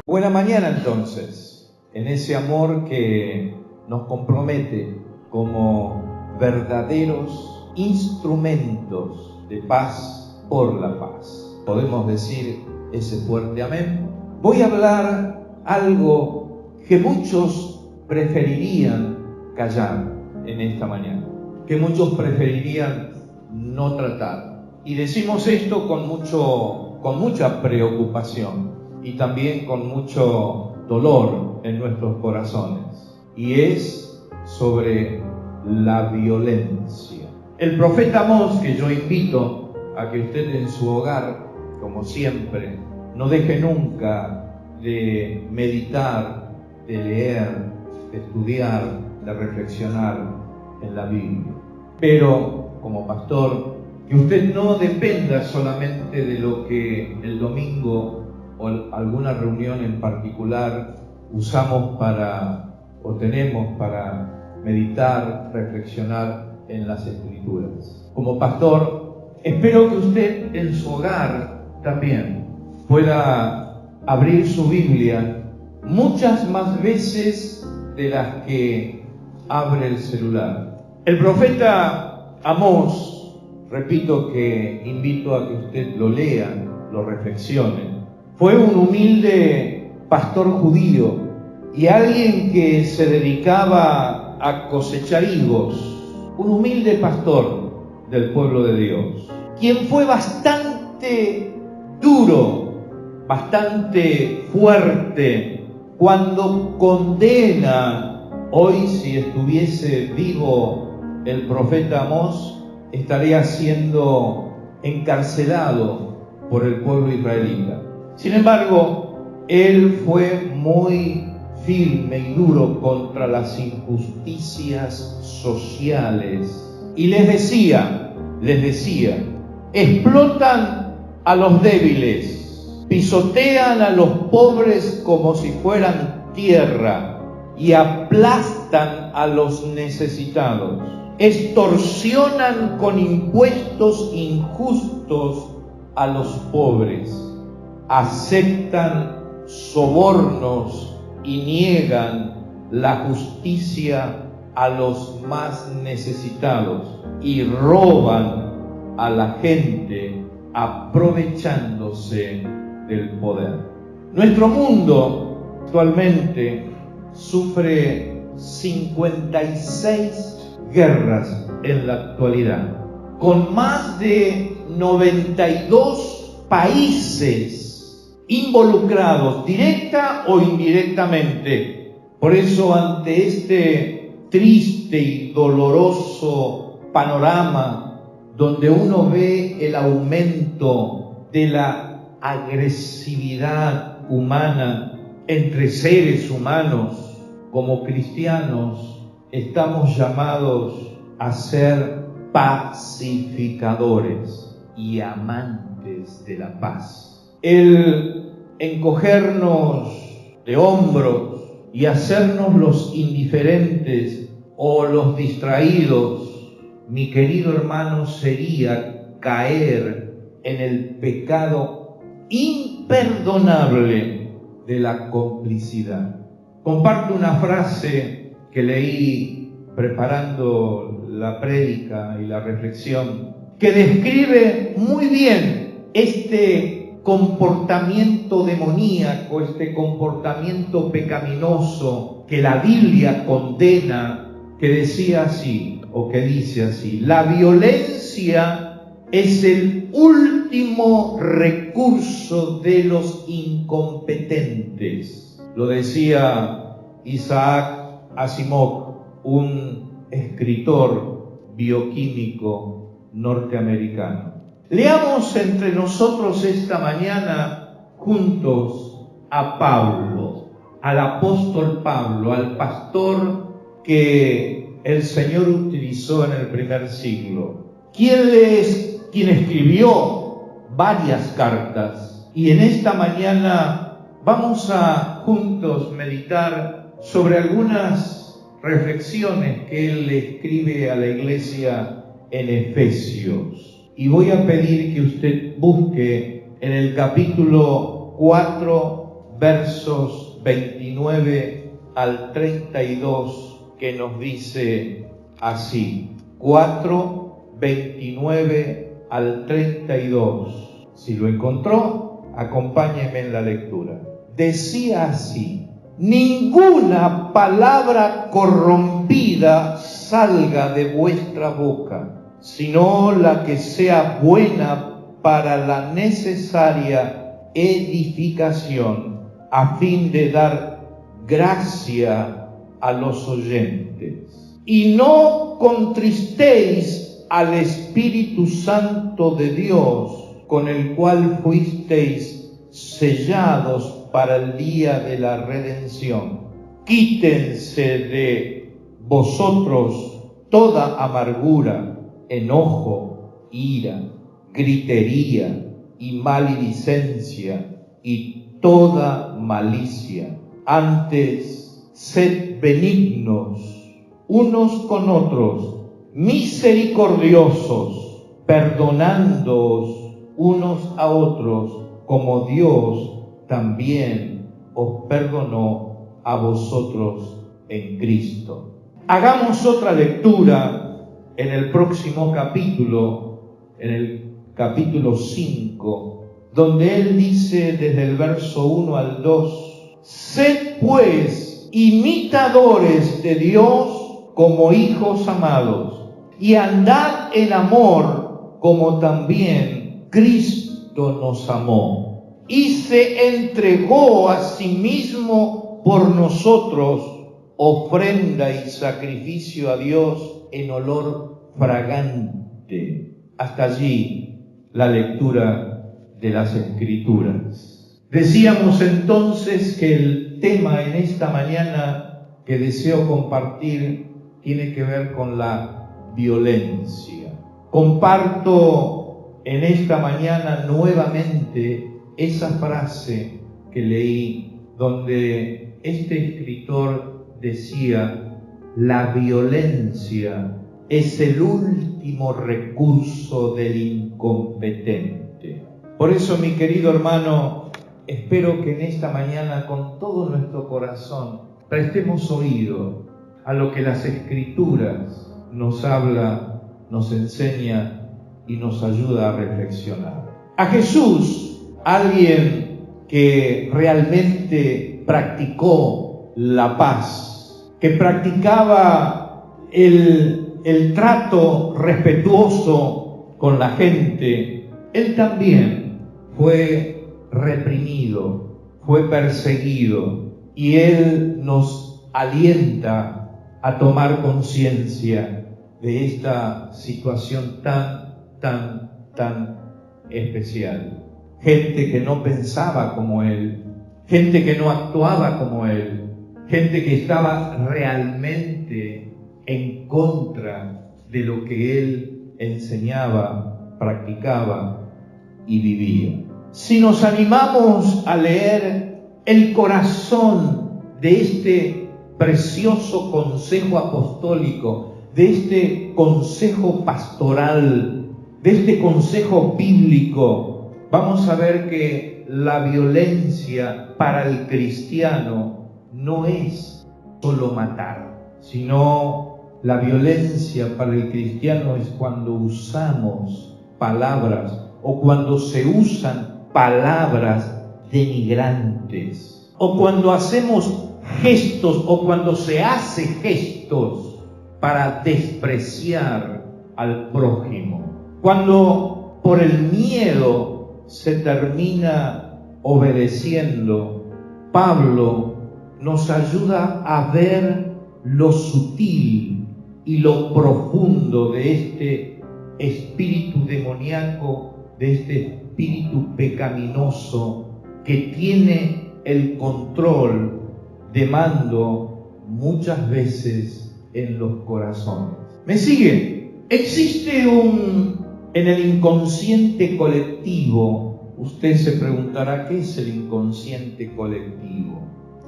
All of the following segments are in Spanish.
Buena mañana entonces, en ese amor que nos compromete como verdaderos instrumentos de paz por la paz. Podemos decir ese fuerte amén. Voy a hablar algo que muchos preferirían callar en esta mañana, que muchos preferirían no tratar. Y decimos esto con mucha preocupación y también con mucho dolor en nuestros corazones. Y es sobre la violencia. El profeta Amós, que yo invito a que usted en su hogar, como siempre, no deje nunca de meditar, de leer, de estudiar, de reflexionar en la Biblia. Pero, como pastor, que usted no dependa solamente de lo que el domingo o alguna reunión en particular usamos o tenemos para meditar, reflexionar en las Escrituras. Como pastor, espero que usted en su hogar también pueda abrir su Biblia muchas más veces de las que abre el celular. El profeta Amós, repito que invito a que usted lo lea, lo reflexione. Fue un humilde pastor judío y alguien que se dedicaba a cosechar higos, un humilde pastor del pueblo de Dios, quien fue bastante duro, bastante fuerte cuando condena. Hoy, si estuviese vivo el profeta Amós, estaría siendo encarcelado por el pueblo israelita. Sin embargo, él fue muy firme y duro contra las injusticias sociales y les decía, explotan a los débiles, pisotean a los pobres como si fueran tierra y aplastan a los necesitados, extorsionan con impuestos injustos a los pobres, aceptan sobornos y niegan la justicia a los más necesitados y roban a la gente aprovechándose del poder. Nuestro mundo actualmente sufre 56 guerras en la actualidad, con más de 92 países involucrados, directa o indirectamente. Por eso, ante este triste y doloroso panorama, donde uno ve el aumento de la agresividad humana entre seres humanos, como cristianos, estamos llamados a ser pacificadores y amantes de la paz. El encogernos de hombros y hacernos los indiferentes o los distraídos, mi querido hermano, sería caer en el pecado imperdonable de la complicidad. Comparto una frase que leí preparando la prédica y la reflexión, que describe muy bien este comportamiento demoníaco, este comportamiento pecaminoso que la Biblia condena, que decía así, o que dice así: la violencia es el último recurso de los incompetentes. Lo decía Isaac Asimov, un escritor bioquímico norteamericano. Leamos entre nosotros esta mañana juntos a Pablo, al apóstol Pablo, al pastor que el Señor utilizó en el primer siglo, quien escribió varias cartas. Y en esta mañana vamos a juntos meditar sobre algunas reflexiones que él le escribe a la iglesia en Efesios. Y voy a pedir que usted busque en el capítulo 4, versos 29 al 32, que nos dice así. 4, 29 al 32. Si lo encontró, acompáñeme en la lectura. Decía así: ninguna palabra corrompida salga de vuestra boca, sino la que sea buena para la necesaria edificación, a fin de dar gracia a los oyentes. Y no contristéis al Espíritu Santo de Dios, con el cual fuisteis sellados para el día de la redención. Quítense de vosotros toda amargura, enojo, ira, gritería y maledicencia y toda malicia. Antes, sed benignos unos con otros, misericordiosos, perdonándoos unos a otros, como Dios también os perdonó a vosotros en Cristo. Hagamos otra lectura en el próximo capítulo, en el capítulo 5, donde él dice desde el verso 1 al 2: sed pues imitadores de Dios como hijos amados, y andad en amor como también Cristo nos amó, y se entregó a sí mismo por nosotros, ofrenda y sacrificio a Dios en olor fragante. Hasta allí la lectura de las Escrituras. Decíamos entonces que el tema en esta mañana que deseo compartir tiene que ver con la violencia. Comparto en esta mañana nuevamente esa frase que leí, donde este escritor decía: la violencia es el último recurso del incompetente. Por eso, mi querido hermano, espero que en esta mañana, con todo nuestro corazón, prestemos oído a lo que las Escrituras nos habla, nos enseña y nos ayuda a reflexionar. A Jesús, alguien que realmente practicó la paz, que practicaba el trato respetuoso con la gente, él también fue reprimido, fue perseguido, y él nos alienta a tomar conciencia de esta situación tan especial. Gente que no pensaba como él, gente que no actuaba como él, gente que estaba realmente en contra de lo que él enseñaba, practicaba y vivía. Si nos animamos a leer el corazón de este precioso consejo apostólico, de este consejo pastoral, de este consejo bíblico, vamos a ver que la violencia para el cristiano no es solo matar, sino la violencia para el cristiano es cuando usamos palabras o cuando se usan palabras denigrantes, o cuando hacemos gestos o cuando se hace gestos para despreciar al prójimo, cuando por el miedo se termina obedeciendo. Pablo nos ayuda a ver lo sutil y lo profundo de este espíritu demoníaco, de este espíritu pecaminoso que tiene el control de mando muchas veces en los corazones. ¿Me sigue? Existe en el inconsciente colectivo, usted se preguntará, ¿qué es el inconsciente colectivo?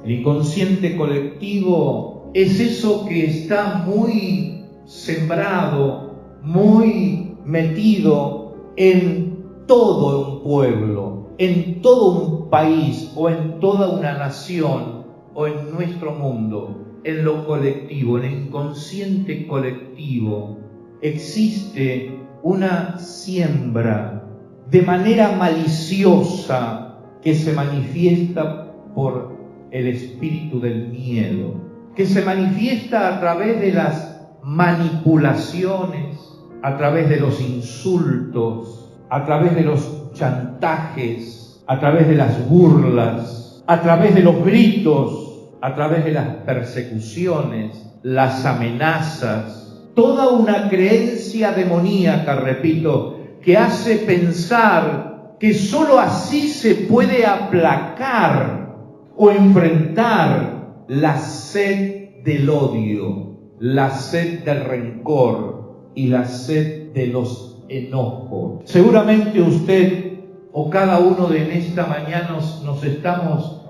El inconsciente colectivo es eso que está muy sembrado, muy metido en todo un pueblo, en todo un país o en toda una nación o en nuestro mundo, en lo colectivo, en el inconsciente colectivo, existe una siembra de manera maliciosa que se manifiesta por el espíritu del miedo, que se manifiesta a través de las manipulaciones, a través de los insultos, a través de los chantajes, a través de las burlas, a través de los gritos, a través de las persecuciones, las amenazas, toda una creencia demoníaca, repito, que hace pensar que sólo así se puede aplacar o enfrentar la sed del odio, la sed del rencor y la sed de los enojos. Seguramente usted o cada uno de en esta mañana nos estamos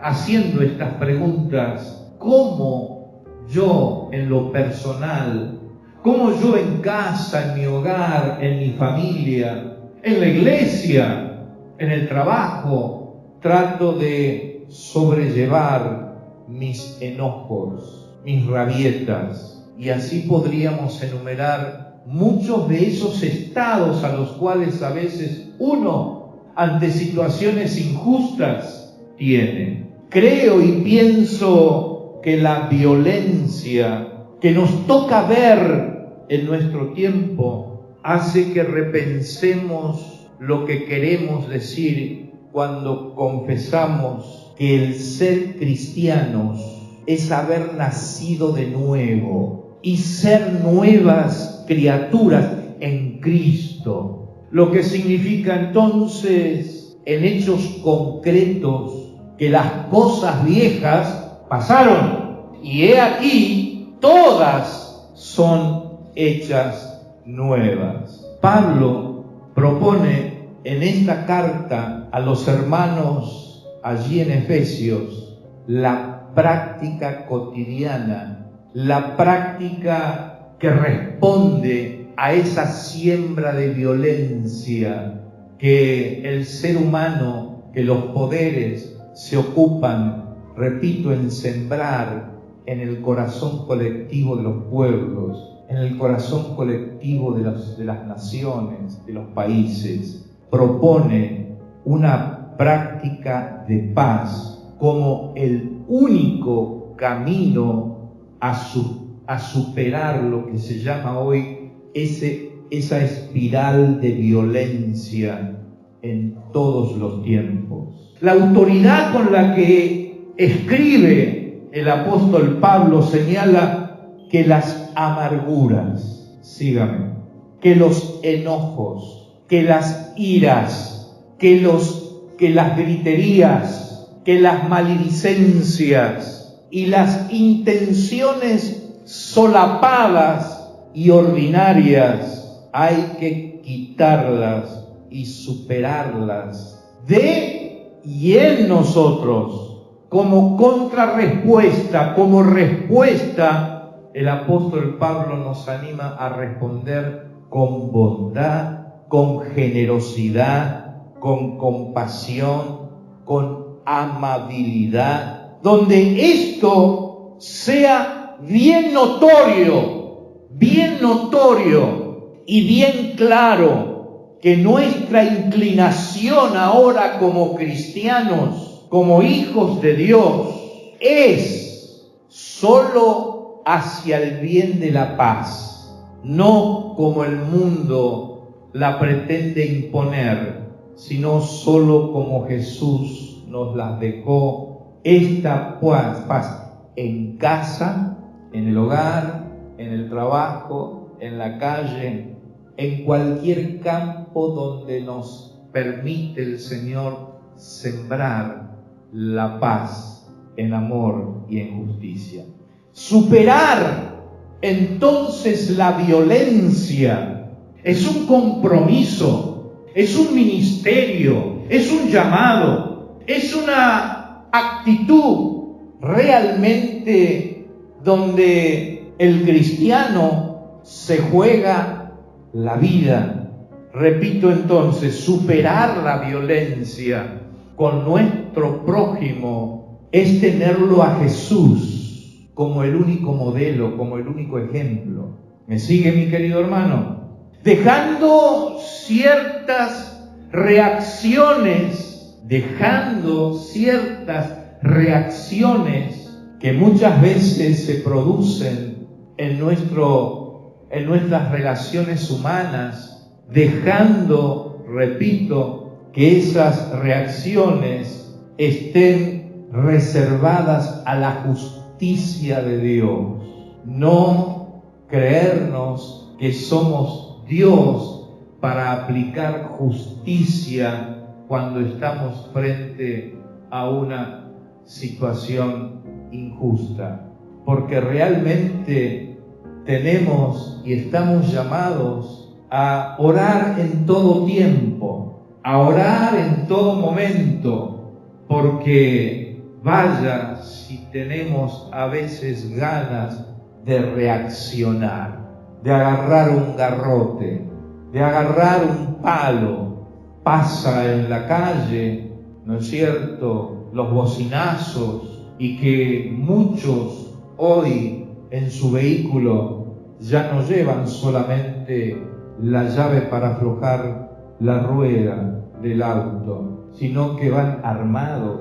haciendo estas preguntas. ¿Cómo yo en lo personal, cómo yo en casa, en mi hogar, en mi familia, en la iglesia, en el trabajo, trato de sobrellevar mis enojos, mis rabietas? Y así podríamos enumerar muchos de esos estados a los cuales a veces uno, ante situaciones injustas, tiene. Creo y pienso que la violencia que nos toca ver en nuestro tiempo hace que repensemos lo que queremos decir cuando confesamos que el ser cristianos es haber nacido de nuevo y ser nuevas criaturas en Cristo. Lo que significa entonces, en hechos concretos, que las cosas viejas pasaron y he aquí todas son hechas nuevas. Pablo propone en esta carta a los hermanos allí en Efesios la práctica cotidiana, la práctica que responde a esa siembra de violencia que el ser humano, que los poderes se ocupan, repito, en sembrar en el corazón colectivo de los pueblos, en el corazón colectivo de las naciones, de los países. Propone una práctica de paz como el único camino a superar lo que se llama hoy esa espiral de violencia en todos los tiempos. La autoridad con la que escribe el apóstol Pablo señala que las amarguras, sígame, que los enojos, que las iras, que las griterías, que las maledicencias y las intenciones solapadas y ordinarias hay que quitarlas y superarlas de y en nosotros. Como contrarrespuesta, como respuesta, el apóstol Pablo nos anima a responder con bondad, con generosidad, con compasión, con amabilidad, donde esto sea bien notorio y bien claro, que nuestra inclinación ahora como cristianos, como hijos de Dios, es solo hacia el bien de la paz, no como el mundo la pretende imponer, sino solo como Jesús nos las dejó, esta paz en casa, en el hogar, en el trabajo, en la calle, en cualquier campo donde nos permite el Señor sembrar la paz en amor y en justicia. Superar entonces la violencia es un compromiso, es un ministerio, es un llamado, es una actitud realmente donde el cristiano se juega la vida. Repito entonces, superar la violencia con nuestro prójimo es tenerlo a Jesús como el único modelo, como el único ejemplo. ¿Me sigue, mi querido hermano? Dejando ciertas reacciones que muchas veces se producen en nuestras relaciones humanas, dejando, repito, que esas reacciones estén reservadas a la justicia de Dios. No creernos que somos Dios para aplicar justicia cuando estamos frente a una situación injusta, porque realmente tenemos y estamos llamados a orar en todo tiempo, a orar en todo momento, porque vaya si tenemos a veces ganas de reaccionar, de agarrar un garrote, de agarrar un palo. Pasa en la calle, ¿no es cierto?, los bocinazos, y que muchos hoy en su vehículo ya no llevan solamente la llave para aflojar la rueda del auto, sino que van armados,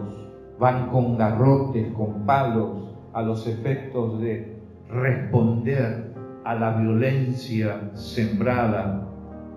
van con garrotes, con palos, a los efectos de responder a la violencia sembrada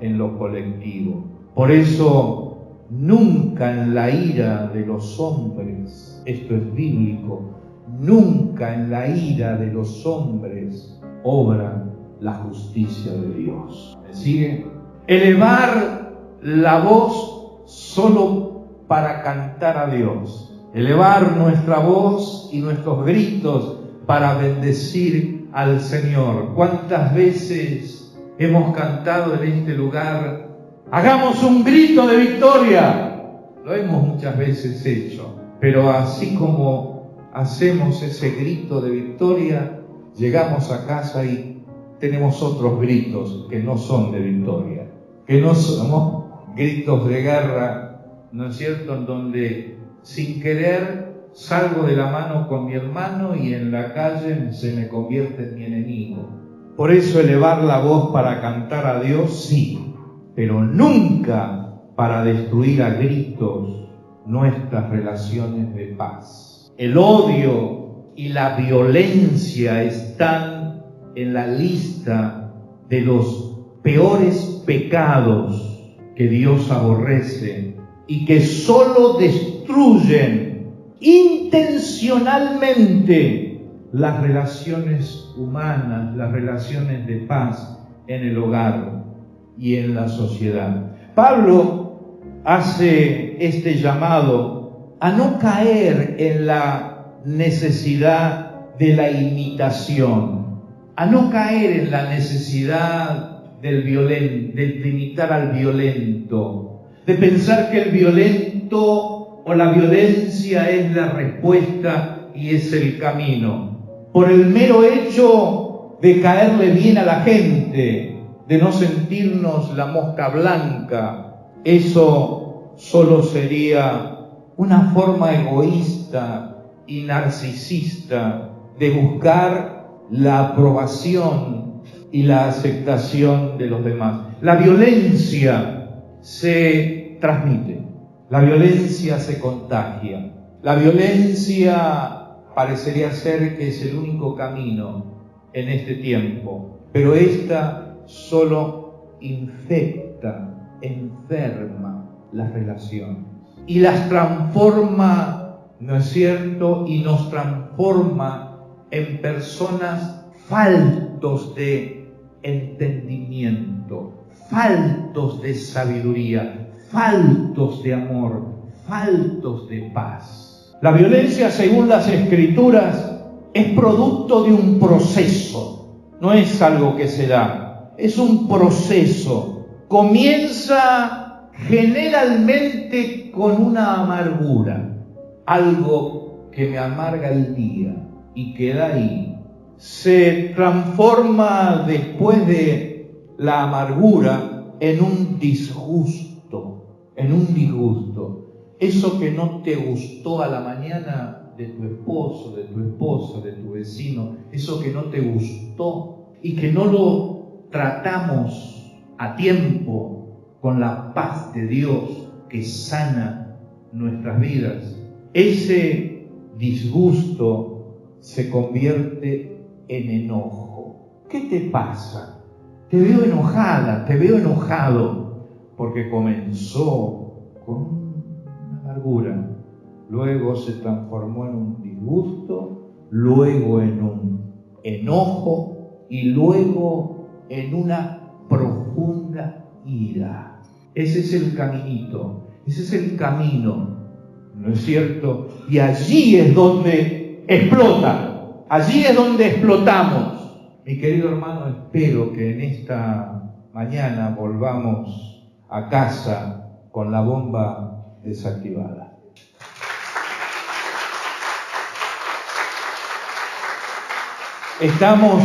en lo colectivo. Por eso, nunca en la ira de los hombres, esto es bíblico, nunca en la ira de los hombres obra la justicia de Dios. ¿Me sigue? Elevar la voz solo para cantar a Dios. Elevar nuestra voz y nuestros gritos para bendecir al Señor. ¿Cuántas veces hemos cantado en este lugar? Hagamos un grito de victoria. Lo hemos muchas veces hecho, pero así como hacemos ese grito de victoria, llegamos a casa y tenemos otros gritos que no son de victoria, que no somos gritos de guerra, ¿no es cierto?, en donde sin querer salgo de la mano con mi hermano y en la calle se me convierte en mi enemigo. Por eso elevar la voz para cantar a Dios, sí, pero nunca para destruir a gritos nuestras relaciones de paz. El odio y la violencia están en la lista de los peores pecados que Dios aborrece y que solo destruyen intencionalmente las relaciones humanas, las relaciones de paz en el hogar y en la sociedad. Pablo hace este llamado a no caer en la necesidad de la imitación, a no caer en la necesidad de imitar al violento, de pensar que el violento o la violencia es la respuesta y es el camino, por el mero hecho de caerle bien a la gente, de no sentirnos la mosca blanca. Eso solo sería una forma egoísta y narcisista de buscar la aprobación y la aceptación de los demás. La violencia se transmite, la violencia se contagia, la violencia parecería ser que es el único camino en este tiempo, pero esta solo infecta, enferma las relaciones y las transforma, ¿no es cierto?, y nos transforma en personas faltos de entendimiento, faltos de sabiduría, faltos de amor, faltos de paz. La violencia, según las Escrituras, es producto de un proceso, no es algo que se da. Es un proceso. Comienza generalmente con una amargura, algo que me amarga el día y queda ahí. Se transforma después de la amargura en un disgusto, Eso que no te gustó a la mañana de tu esposo, de tu esposa, de tu vecino, eso que no te gustó y que no lo tratamos a tiempo con la paz de Dios que sana nuestras vidas, ese disgusto se convierte en enojo. ¿Qué te pasa? Te veo enojada, te veo enojado, porque comenzó con una amargura, luego se transformó en un disgusto, luego en un enojo y luego en una profunda ira. Ese es el caminito, ese es el camino, ¿no es cierto? Y allí es donde explota, allí es donde explotamos. Mi querido hermano, espero que en esta mañana volvamos a casa con la bomba desactivada. Estamos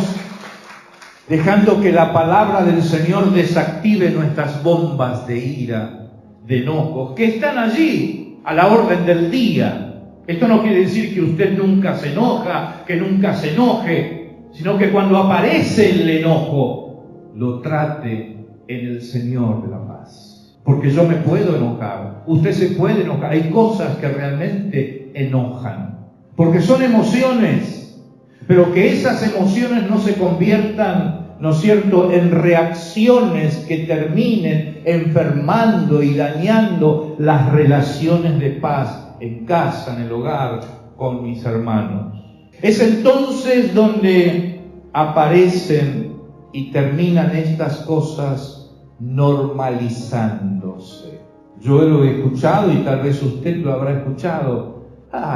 dejando que la palabra del Señor desactive nuestras bombas de ira, de enojos, que están allí a la orden del día. Esto no quiere decir que usted nunca se enoja, que nunca se enoje, sino que cuando aparece el enojo, lo trate en el Señor de la paz. Porque yo me puedo enojar, usted se puede enojar, hay cosas que realmente enojan, porque son emociones, pero que esas emociones no se conviertan, ¿no es cierto?, en reacciones que terminen enfermando y dañando las relaciones de paz en casa, en el hogar, con mis hermanos. Es entonces donde aparecen y terminan estas cosas normalizándose. Yo lo he escuchado y tal vez usted lo habrá escuchado.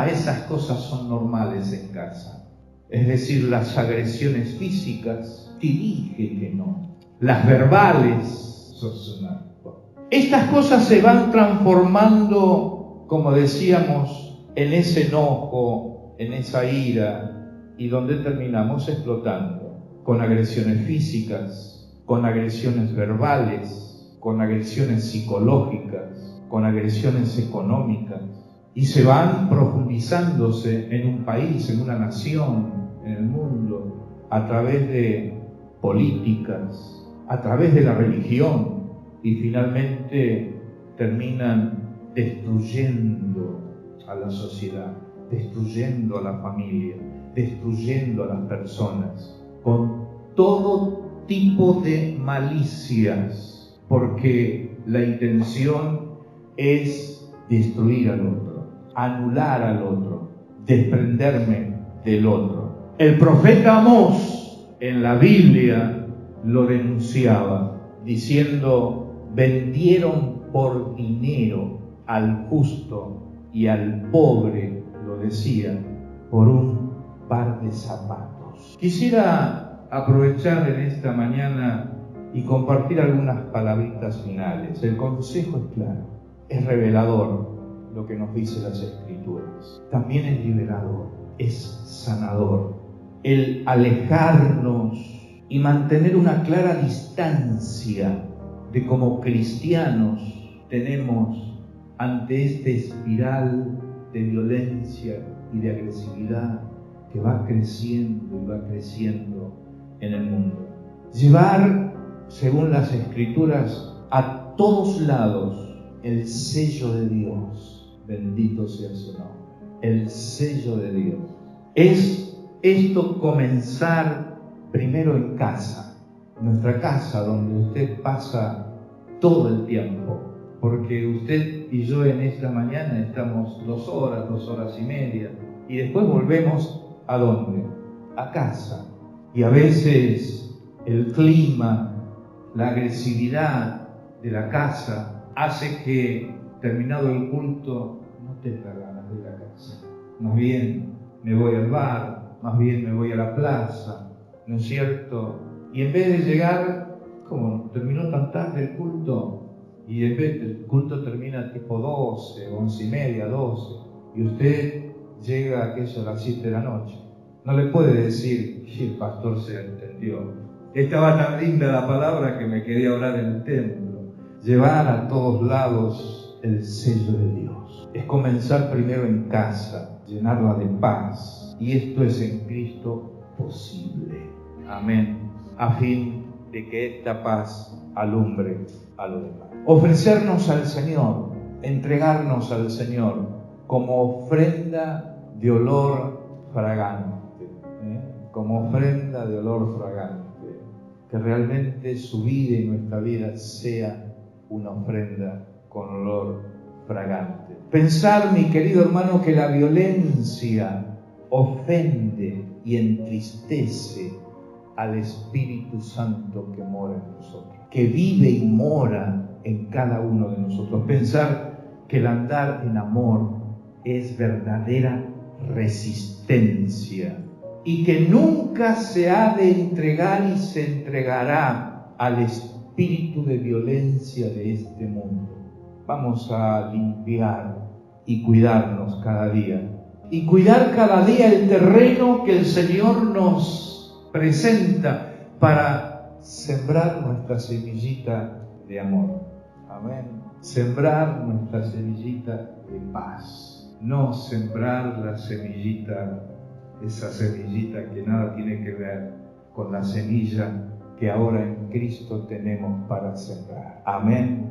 Esas cosas son normales en casa. Es decir, las agresiones físicas, te dije que no. Las verbales, sos una... Estas cosas se van transformando, como decíamos, en ese enojo, en esa ira, y donde terminamos explotando con agresiones físicas, con agresiones verbales, con agresiones psicológicas, con agresiones económicas, y se van profundizándose en un país, en una nación, en el mundo, a través de políticas, a través de la religión, y finalmente terminan destruyendo a la sociedad, destruyendo a la familia, destruyendo a las personas, con todo tipo de malicias, porque la intención es destruir al otro, anular al otro, desprenderme del otro. El profeta Amós en la Biblia lo denunciaba, diciendo: vendieron por dinero al justo y al pobre, lo decía, por un par de zapatos. Quisiera aprovechar en esta mañana y compartir algunas palabritas finales. El consejo es claro, es revelador lo que nos dicen las Escrituras. También es liberador, es sanador. El alejarnos y mantener una clara distancia de como cristianos tenemos ante esta espiral de violencia y de agresividad que va creciendo y va creciendo en el mundo. Llevar, según las Escrituras, a todos lados el sello de Dios. Bendito sea su nombre. El sello de Dios. Es esto comenzar primero en casa, nuestra casa donde usted pasa todo el tiempo, porque usted y yo en esta mañana estamos 2 horas y media, y después volvemos ¿a dónde? A casa. Y a veces el clima, la agresividad de la casa hace que, terminado el culto, no tenga ganas de ir a casa. Más bien me voy al bar, más bien me voy a la plaza, ¿no es cierto? Y en vez de llegar, como terminó tan tarde el culto, y en vez el culto termina tipo 12, 11:30, 12, y usted llega a aquello a las 7 de la noche. No le puede decir: sí, el pastor se entendió. Estaba tan linda la palabra que me quedé a orar en el templo. Llevar a todos lados el sello de Dios. es comenzar primero en casa, llenarla de paz. Y esto es en Cristo posible. Amén. A fin de que esta paz alumbre a los demás. Ofrecernos al Señor, entregarnos al Señor como ofrenda de olor fragante. Como ofrenda de olor fragante. Que realmente su vida y nuestra vida sea una ofrenda con olor fragante. Pensar, mi querido hermano, que la violencia ofende y entristece al Espíritu Santo que mora en nosotros, que vive y mora en cada uno de nosotros. Pensar que el andar en amor es verdadera resistencia y que nunca se ha de entregar y se entregará al espíritu de violencia de este mundo. Vamos a limpiar y cuidarnos cada día. Y cuidar cada día el terreno que el Señor nos presenta para sembrar nuestra semillita de amor. Amén. Sembrar nuestra semillita de paz. No sembrar la semillita, esa semillita que nada tiene que ver con la semilla que ahora en Cristo tenemos para sembrar. Amén.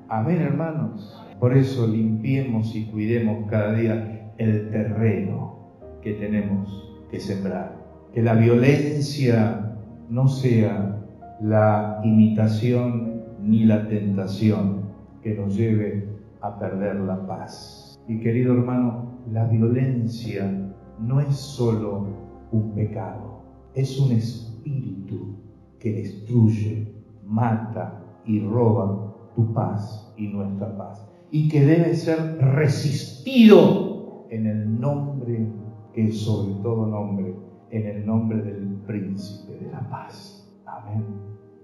Amén, hermanos. Por eso limpiemos y cuidemos cada día el terreno que tenemos que sembrar. Que la violencia no sea la imitación ni la tentación que nos lleve a perder la paz. Y querido hermano, la violencia no es solo un pecado, es un espíritu que destruye, mata y roba tu paz y nuestra paz, y que debe ser resistido en el nombre que es sobre todo nombre, en el nombre del príncipe de la paz. Amén.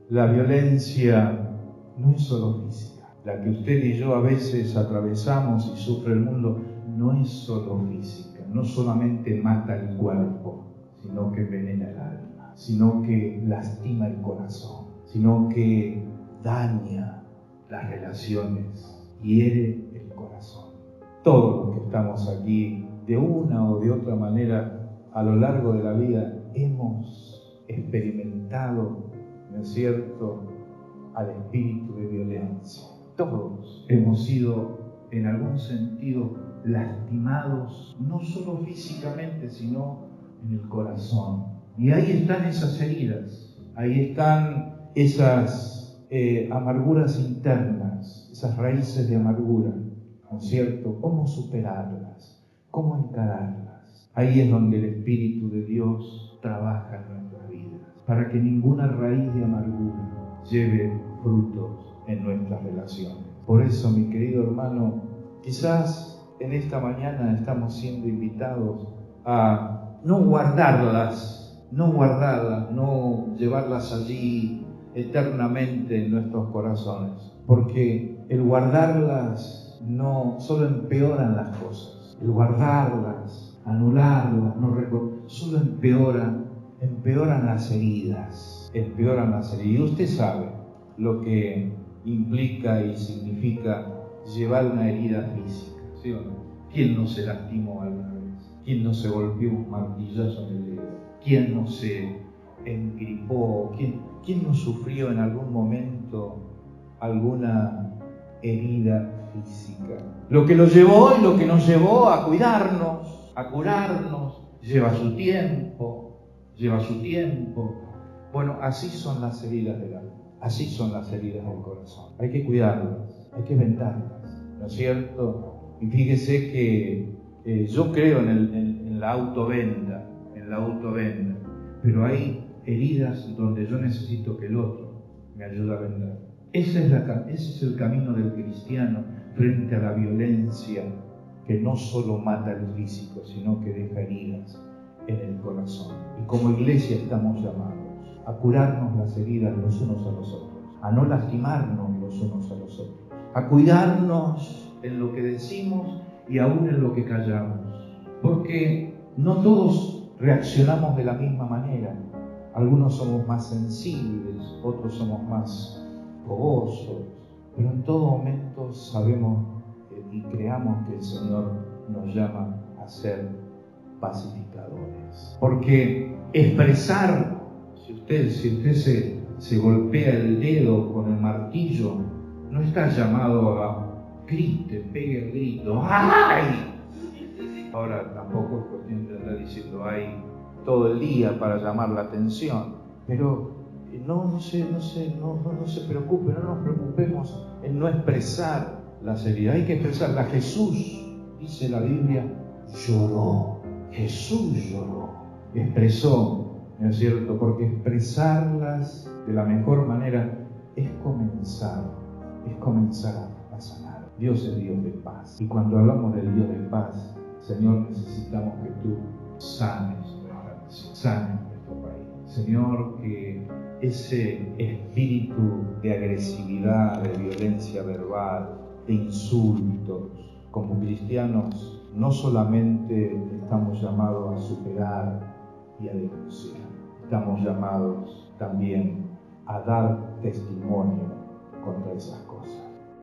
La violencia no es solo física, la que usted y yo a veces atravesamos y sufre el mundo no es solo física, no solamente mata el cuerpo, sino que envenena el alma, sino que lastima el corazón, sino que daña las relaciones, hiere el corazón. Todos los que estamos aquí, de una o de otra manera, a lo largo de la vida, hemos experimentado, ¿no es cierto?, al espíritu de violencia. Todos hemos sido, en algún sentido, lastimados, no solo físicamente, sino en el corazón. Y ahí están esas heridas, ahí están esas amarguras internas, esas raíces de amargura, ¿no es cierto? ¿Cómo superarlas? ¿Cómo encararlas? Ahí es donde el Espíritu de Dios trabaja en nuestras vidas, para que ninguna raíz de amargura lleve frutos en nuestras relaciones. Por eso, mi querido hermano, quizás en esta mañana estamos siendo invitados a no guardarlas, no llevarlas allí eternamente en nuestros corazones, porque el guardarlas no solo empeoran las cosas, el guardarlas, anularlas, solo empeoran las heridas, y usted sabe lo que implica y significa llevar una herida física, ¿sí o no? ¿Quién no se lastimó alguna vez? ¿Quién no se golpeó un martillazo en el dedo? ¿Quién no se engripó? ¿Quién no sufrió en algún momento alguna herida física? Lo que lo llevó y lo que nos llevó a cuidarnos, a curarnos, lleva su tiempo. Bueno, así son las heridas del alma, así son las heridas del corazón. Hay que cuidarlas, hay que vendarlas, ¿no es cierto? Y fíjese que yo creo en la autovenda, pero hay heridas donde yo necesito que el otro me ayude a vendar. Ese es el camino del cristiano frente a la violencia que no solo mata el físico, sino que deja heridas en el corazón. Y como iglesia estamos llamados a curarnos las heridas los unos a los otros, a no lastimarnos los unos a los otros, a cuidarnos en lo que decimos y aún en lo que callamos. Porque no todos reaccionamos de la misma manera. Algunos somos más sensibles, otros somos más fogosos, pero en todo momento sabemos y creamos que el Señor nos llama a ser pacificadores. Porque expresar, si usted se golpea el dedo con el martillo, no está llamado a grite, pegue el grito, ¡ay! Ahora tampoco es cuestión de andar diciendo ¡ay! Todo el día para llamar la atención, pero no se preocupe, no nos preocupemos en no expresar las heridas. Hay que expresarla. Jesús, dice la Biblia, lloró. Jesús lloró, expresó, ¿no es cierto? Porque expresarlas de la mejor manera es comenzar a sanar. Dios es Dios de paz. Y cuando hablamos del Dios de paz, Señor, necesitamos que tú sanes nuestra nación, sanes nuestro país. Señor, que ese espíritu de agresividad, de violencia verbal, de insultos, como cristianos, no solamente estamos llamados a superar y a denunciar, estamos llamados también a dar testimonio contra esas cosas.